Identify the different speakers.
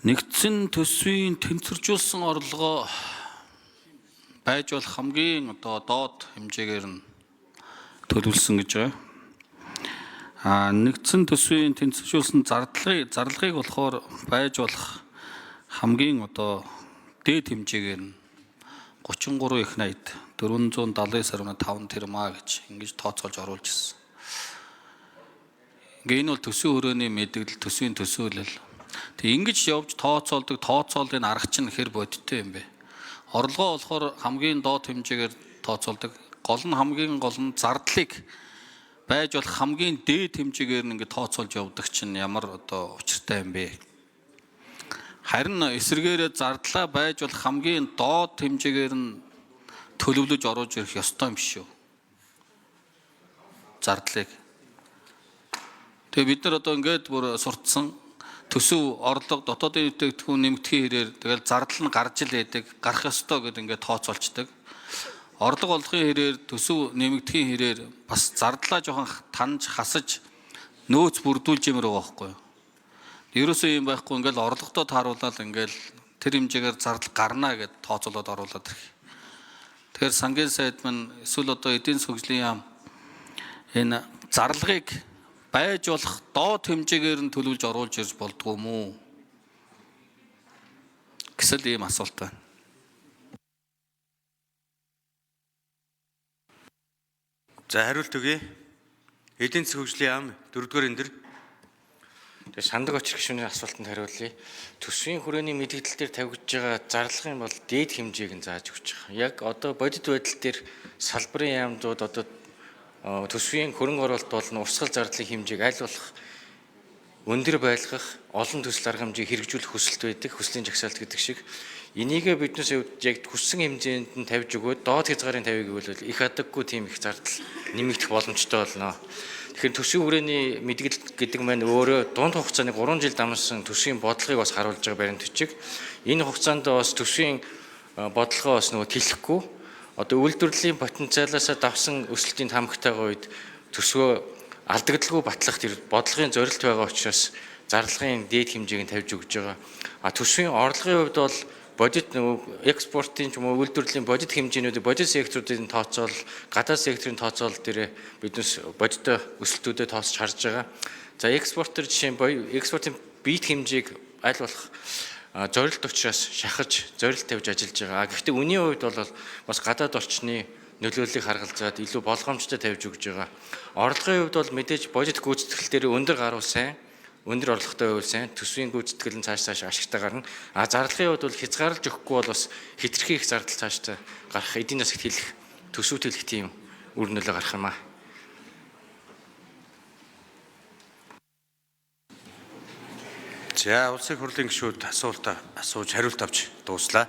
Speaker 1: Нэгдсэн төсвийн тэнцвэржүүлсэн орлогоо байж болох хамгийн доод хэмжээгээр нь төлөвлөсөн гэж байгаа. Нэгдсэн төсвийн тэнцвэржүүлсэн зарлагыг болохоор байж болох хамгийн дээд хэмжээгээр нь 33 их 80 479.5 тэрмаа гэж ингэж тооцоолж оруулж ирсэн. Ингээ энэ бол төсвийн хүрээний мэдээлэл, төсвийн төсөөлөл. Тэг ингэж явж тооцоолын арга чинь хэр бодиттой юм бэ? Орлогоо болохоор хамгийн доод хэмжээгээр тооцоолдог. Хамгийн гол нь зардлыг байж болох хамгийн дээд хэмжээгээр нь ингэ тооцоолж явдаг чинь ямар учиртай юм бэ? Харин эсвэргээрээ зардлаа байж болох хамгийн доод хэмжээгээр нь төлөвлөж оруулж ирэх ёстой юм шүү. Зардлыг. Тэгээ бид нар ингээд бүр суртсан төсөв орлого дотоодын бүтээгдэхүүн нэмэгдэхин хэрээр тэгэл зардал нь гарч ил байдаг, гарах ёстой гэдэг ингээд тооцоолцдог. Орлого олохын хэрээр төсөв нэмэгдэхин хэрээр бас зардлаа жоохон танж хасаж нөөц бүрдүүлж юмэр байгаа байхгүй юу? Ерөөсөө юм байхгүй ингээл орлоготоо тааруулаад ингээл тэр хэмжээгээр зардал гарна гэд тооцоолоод оруулаад ирэх. Тэгэхээр сангийн сайд маань эсвэл эдийн засгийн яам энэ зарлагыг байж болох доод хэмжээгээр нь төлөвлөж оруулж ирж болдгоо мүү? Гэсэл ийм асуулт байна.
Speaker 2: За хариулт өгье. Эдийн засгийн хөгжлийн яам 4-р энэ.
Speaker 3: Тэгээ Сандаг Очир гишүүний асуултанд хариулъя. Төсвийн хүрээний мэдээлэл дээр тавигдж байгаа зарлагын бол дээд хэмжээг нь зааж өгч байгаа. Яг бодит байдал дээр салбарын яамдууд төсвийн хөрөнгө оруулалт болон урсгал зардлын хэмжээг аль болох өндөр байлгах, олон төсөл арга хэмжээг хэрэгжүүлэх хүсэлт байдаг, хүслийн жагсаалт гэдэг шиг. Энийгээ биднээс яг хүссэн хэмжээнд нь тавьж өгөөд доод хязгаарын тавийг бол их адаггүй тийм их зардал нэмэгдэх боломжтой болно. Тэгэхээр төсвийн хүрээний мэдээлэл гэдэг маань өөрөө дунд хугацааны 3 жил дамжсан төсвийн бодлогыг бас харуулж байгаа баримт бичиг. Энэ хугацаанд бас төсвийн бодлогоо бас тэлэхгүй үйлдвэрлэлийн потенциалаас давсан өсөлтийн тамхитайгаа үед төсвөө алдагдaltaгүй батлах тэр бодлогын зорилт байгаа учраас зарлагын дээд хэмжээг нь тавьж өгж байгаа. Төсвийн орлогын хувьд бол бодит экспортын ч юм уу үйлдвэрлэлийн бодит хэмжээнүүдийг бодит секторуудын тооцоол, гадаад секторын тооцоол дээр биднес бодит өсөлтүүдэд тооцож харж байгаа. За экспортер жишээ нь экспортын биет хэмжээг аль болох зорилт учраас шахаж зорилт тавьж ажиллаж байгаа. Гэхдээ үнийн хувьд бол бас гадаад орчны нөлөөллийг харгалзаад илүү болгоомжтой тавьж өгж байгаа. Орлогын хувьд бол мэдээж бодит гүйцэтгэл дээр өндөр гаруул сайн, өндөр орлоготой байвал сайн, төсвийн гүйцэтгэл нь цааш ашигтай гарна. Зарлагын хувьд бол хязгаарлаж өгөхгүй бол бас хэтэрхий их зардал цааштай гарах, эдийн засагт хэлэх, төсөвт хэлэх тийм үр нөлөө гарах юм аа.
Speaker 2: За улсын хурлын гишүүд асуултаа асууж хариулт авч дууслаа.